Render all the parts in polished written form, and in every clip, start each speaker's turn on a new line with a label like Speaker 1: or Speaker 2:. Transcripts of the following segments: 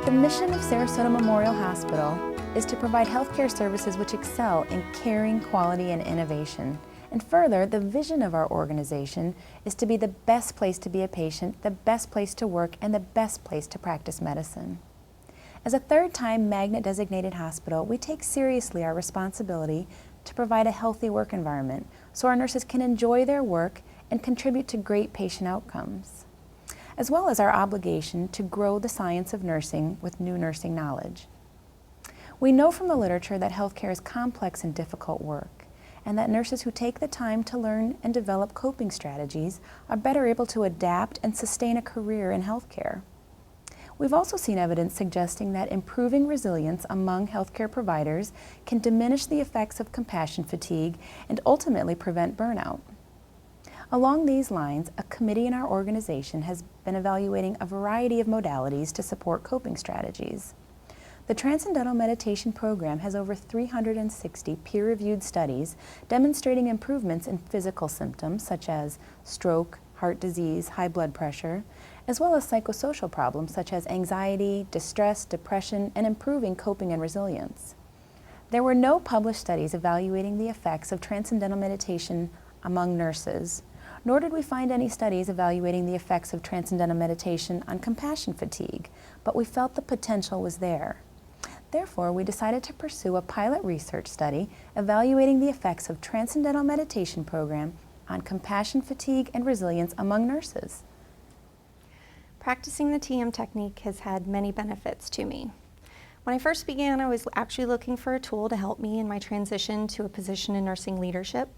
Speaker 1: The mission of Sarasota Memorial Hospital is to provide healthcare services which excel in caring, quality, and innovation. And further, the vision of our organization is to be the best place to be a patient, the best place to work, and the best place to practice medicine. As a third-time Magnet-designated hospital, we take seriously our responsibility to provide a healthy work environment so our nurses can enjoy their work and contribute to great patient outcomes, as well as our obligation to grow the science of nursing with new nursing knowledge. We know from the literature that healthcare is complex and difficult work, and that nurses who take the time to learn and develop coping strategies are better able to adapt and sustain a career in healthcare. We've also seen evidence suggesting that improving resilience among healthcare providers can diminish the effects of compassion fatigue and ultimately prevent burnout. Along these lines, a committee in our organization has been evaluating a variety of modalities to support coping strategies. The Transcendental Meditation program has over 360 peer-reviewed studies demonstrating improvements in physical symptoms such as stroke, heart disease, high blood pressure, as well as psychosocial problems such as anxiety, distress, depression, and improving coping and resilience. There were no published studies evaluating the effects of Transcendental Meditation among nurses, nor did we find any studies evaluating the effects of Transcendental Meditation on compassion fatigue, but we felt the potential was there. Therefore, we decided to pursue a pilot research study evaluating the effects of Transcendental Meditation program on compassion fatigue and resilience among nurses.
Speaker 2: Practicing the TM technique has had many benefits to me. When I first began, I was actually looking for a tool to help me in my transition to a position in nursing leadership.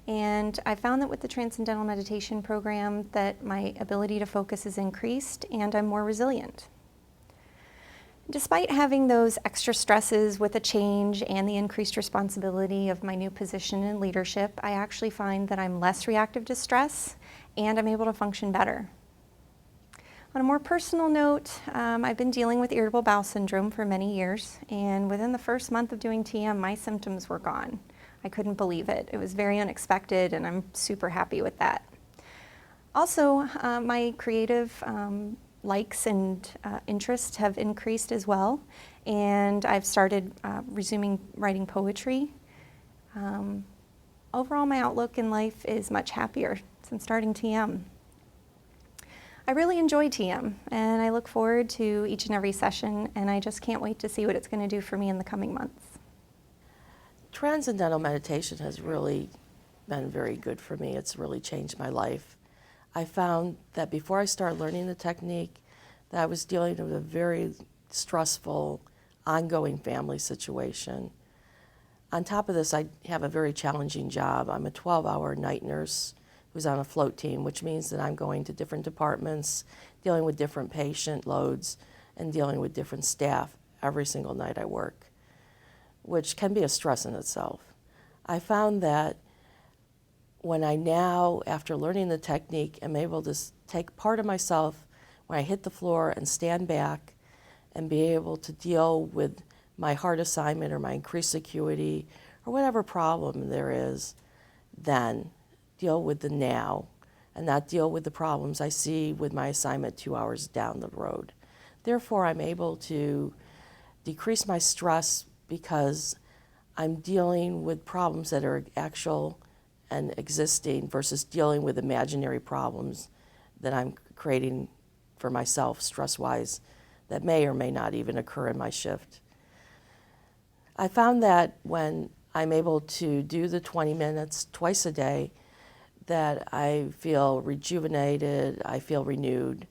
Speaker 2: And I found that with the Transcendental Meditation program that my ability to focus is increased and I'm more resilient. Despite having those extra stresses with a change and the increased responsibility of my new position in leadership, I actually find that I'm less reactive to stress and I'm able to function better. On a more personal note, I've been dealing with irritable bowel syndrome for many years, and within the first month of doing TM, my symptoms were gone. I couldn't believe it. It was very unexpected, and I'm super happy with that. Also, my creative likes and interests have increased as well, and I've started resuming writing poetry. Overall, my outlook in life is much happier since starting TM. I really enjoy TM, and I look forward to each and every session, and I just can't wait to see what it's going to do for me in the coming months.
Speaker 3: Transcendental meditation has really been very good for me. It's really changed my life. I found that before I started learning the technique, that I was dealing with a very stressful, ongoing family situation. On top of this, I have a very challenging job. I'm a 12-hour night nurse who's on a float team, which means that I'm going to different departments, dealing with different patient loads, and dealing with different staff every single night I work, which can be a stress in itself. I found that when I now, after learning the technique, am able to take part of myself when I hit the floor and stand back and be able to deal with my hard assignment or my increased acuity or whatever problem there is, then deal with the now and not deal with the problems I see with my assignment 2 hours down the road. Therefore, I'm able to decrease my stress because I'm dealing with problems that are actual and existing versus dealing with imaginary problems that I'm creating for myself stress-wise that may or may not even occur in my shift. I found that when I'm able to do the 20 minutes twice a day, that I feel rejuvenated, I feel renewed,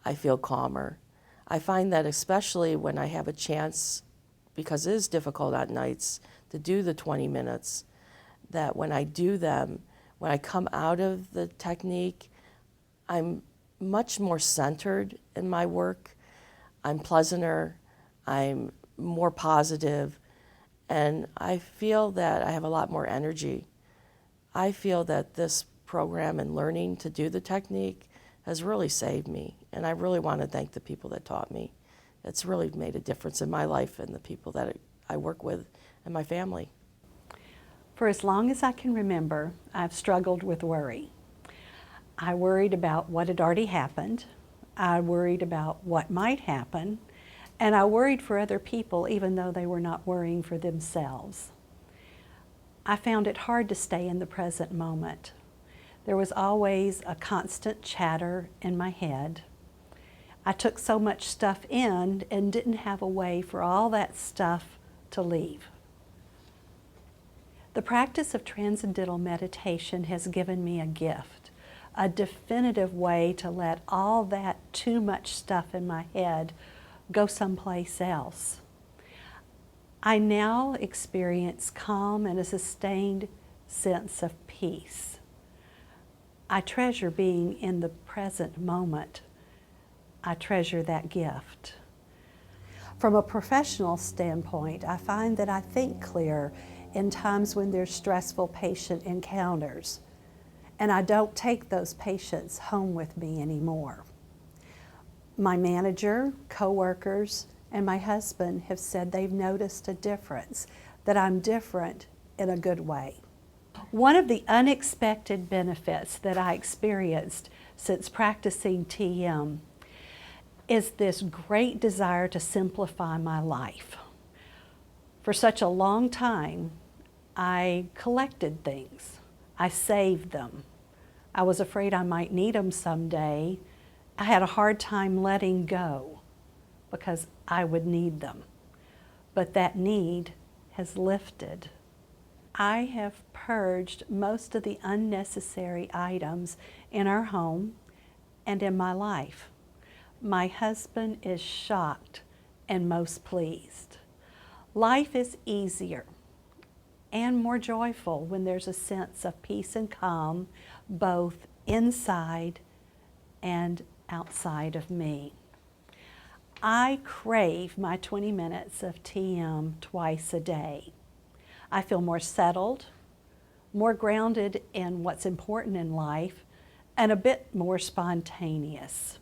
Speaker 3: I feel calmer. I find that especially when I have a chance, because it is difficult at nights to do the 20 minutes, that when I do them, when I come out of the technique, I'm much more centered in my work. I'm pleasanter, I'm more positive, and I feel that I have a lot more energy. I feel that this program and learning to do the technique has really saved me, and I really want to thank the people that taught me. It's really made a difference in my life and the people that I work with and my family.
Speaker 4: For as long as I can remember, I've struggled with worry. I worried about what had already happened. I worried about what might happen, And I worried for other people even though they were not worrying for themselves. I found it hard to stay in the present moment. There was always a constant chatter in my head. I took so much stuff in and didn't have a way for all that stuff to leave. The practice of Transcendental Meditation has given me a gift, a definitive way to let all that too much stuff in my head go someplace else. I now experience calm and a sustained sense of peace. I treasure being in the present moment. I treasure that gift. From a professional standpoint, I find that I think clear in times when there's stressful patient encounters, and I don't take those patients home with me anymore. My manager, coworkers, and my husband have said they've noticed a difference, that I'm different in a good way. One of the unexpected benefits that I experienced since practicing TM is this great desire to simplify my life. For such a long time, I collected things. I saved them. I was afraid I might need them someday. I had a hard time letting go because I would need them. But that need has lifted. I have purged most of the unnecessary items in our home and in my life. My husband is shocked and most pleased. Life is easier and more joyful when there's a sense of peace and calm, both inside and outside of me. I crave my 20 minutes of TM twice a day. I feel more settled, more grounded in what's important in life, and a bit more spontaneous.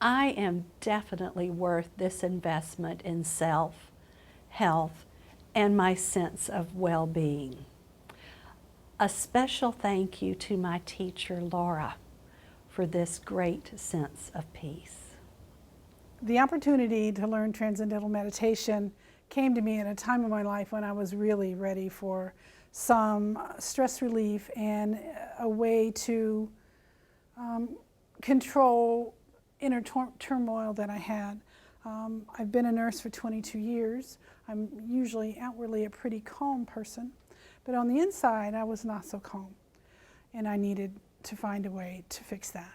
Speaker 4: I am definitely worth this investment in self, health, and my sense of well-being. A special thank you to my teacher, Laura, for this great sense of peace.
Speaker 5: The opportunity to learn Transcendental Meditation came to me at a time of my life when I was really ready for some stress relief and a way to control inner turmoil that I had. I've been a nurse for 22 years. I'm usually outwardly a pretty calm person, but on the inside I was not so calm, and I needed to find a way to fix that.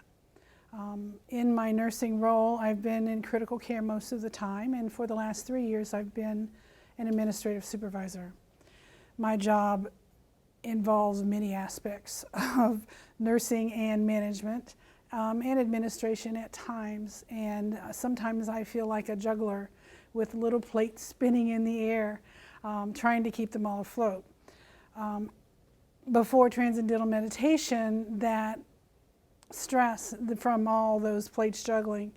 Speaker 5: In my nursing role, I've been in critical care most of the time, and for the last 3 years I've been an administrative supervisor. My job involves many aspects of nursing and management and administration at times, and sometimes I feel like a juggler with little plates spinning in the air, trying to keep them all afloat. Before Transcendental Meditation, that stress from all those plates juggling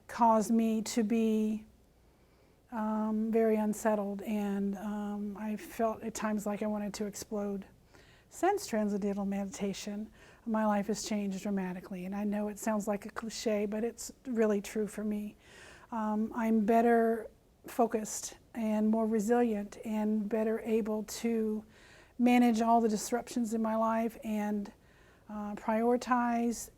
Speaker 5: caused me to be very unsettled, and I felt at times like I wanted to explode. Since Transcendental Meditation, my life has changed dramatically, and I know it sounds like a cliche, but it's really true for me. I'm better focused and more resilient and better able to manage all the disruptions in my life and prioritize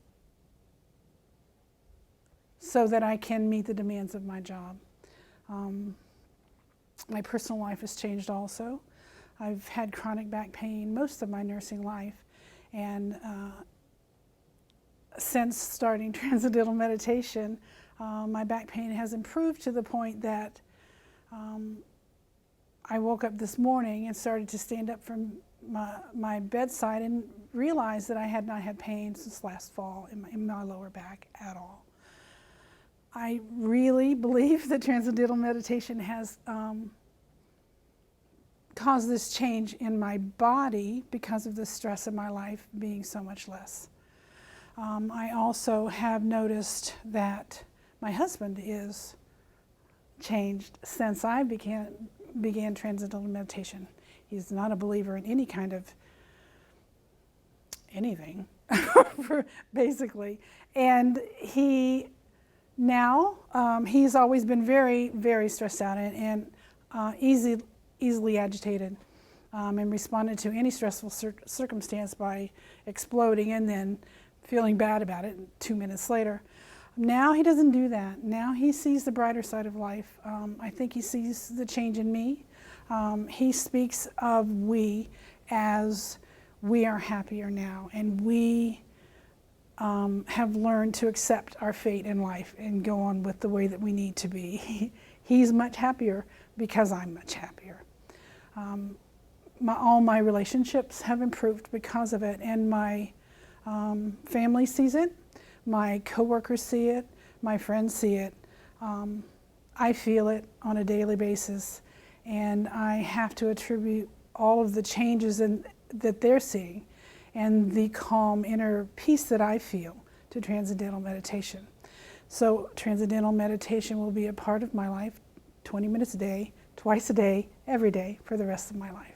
Speaker 5: so that I can meet the demands of my job. My personal life has changed also. I've had chronic back pain most of my nursing life, and since starting Transcendental Meditation, my back pain has improved to the point that I woke up this morning and started to stand up from my bedside and realized that I had not had pain since last fall in my lower back at all. I really believe that Transcendental Meditation has caused this change in my body because of the stress of my life being so much less. I also have noticed that my husband is changed since I began Transcendental Meditation. He's not a believer in any kind of anything, basically. And he Now, he's always been very, very stressed out and easily agitated, and responded to any stressful circumstance by exploding and then feeling bad about it 2 minutes later. Now he doesn't do that. Now he sees the brighter side of life. I think he sees the change in me. He speaks of we as we are happier now, and we have learned to accept our fate in life and go on with the way that we need to be. He's much happier because I'm much happier. All my relationships have improved because of it, and my family sees it, my coworkers see it, my friends see it. I feel it on a daily basis, and I have to attribute all of the changes that they're seeing and the calm inner peace that I feel to Transcendental Meditation. So Transcendental Meditation will be a part of my life, 20 minutes a day, twice a day, every day for the rest of my life.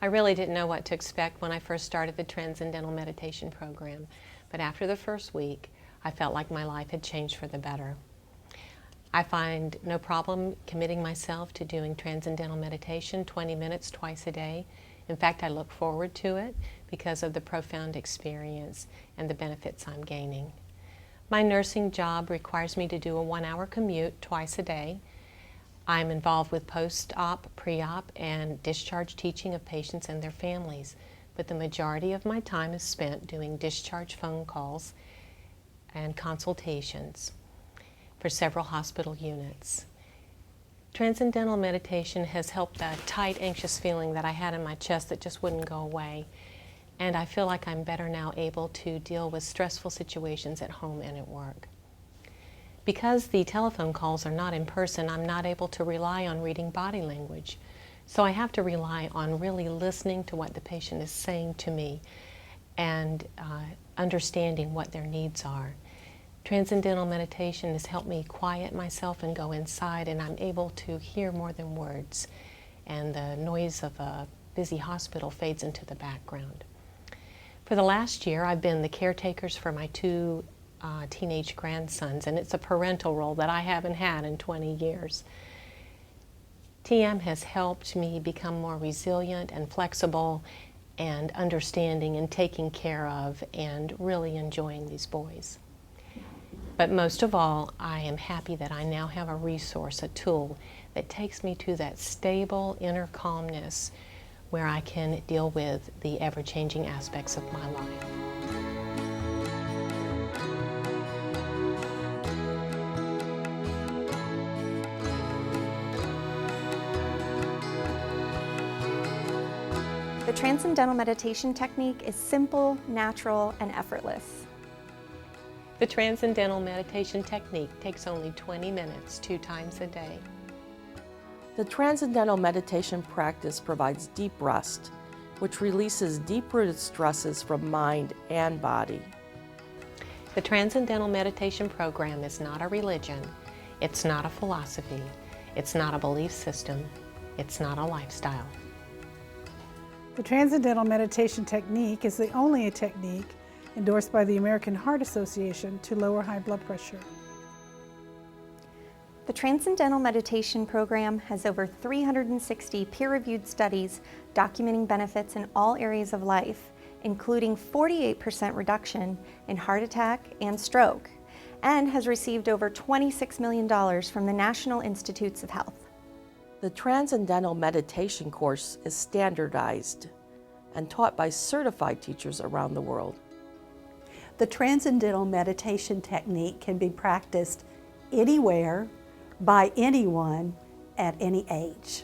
Speaker 6: I really didn't know what to expect when I first started the Transcendental Meditation program, but after the first week, I felt like my life had changed for the better. I find no problem committing myself to doing Transcendental Meditation 20 minutes twice a day. In fact, I look forward to it because of the profound experience and the benefits I'm gaining. My nursing job requires me to do a 1-hour commute twice a day. I'm involved with post-op, pre-op, and discharge teaching of patients and their families, but the majority of my time is spent doing discharge phone calls and consultations for several hospital units. Transcendental Meditation has helped the tight, anxious feeling that I had in my chest that just wouldn't go away. And I feel like I'm better now able to deal with stressful situations at home and at work. Because the telephone calls are not in person, I'm not able to rely on reading body language. So I have to rely on really listening to what the patient is saying to me and understanding what their needs are. Transcendental Meditation has helped me quiet myself and go inside, and I'm able to hear more than words, and the noise of a busy hospital fades into the background. For the last year, I've been the caretakers for my 2 teenage grandsons, and it's a parental role that I haven't had in 20 years. TM has helped me become more resilient and flexible and understanding and taking care of and really enjoying these boys. But most of all, I am happy that I now have a resource, a tool that takes me to that stable inner calmness where I can deal with the ever-changing aspects of my life.
Speaker 2: The Transcendental Meditation technique is simple, natural, and effortless.
Speaker 6: The Transcendental Meditation technique takes only 20 minutes 2 times a day.
Speaker 3: The Transcendental Meditation practice provides deep rest, which releases deep-rooted stresses from mind and body.
Speaker 6: The Transcendental Meditation program is not a religion, it's not a philosophy, it's not a belief system, it's not a lifestyle.
Speaker 5: The Transcendental Meditation technique is the only technique endorsed by the American Heart Association to lower high blood pressure.
Speaker 2: The Transcendental Meditation program has over 360 peer-reviewed studies documenting benefits in all areas of life, including 48% reduction in heart attack and stroke, and has received over $26 million from the National Institutes of Health.
Speaker 3: The Transcendental Meditation course is standardized and taught by certified teachers around the world.
Speaker 4: The Transcendental Meditation technique can be practiced anywhere, by anyone, at any age.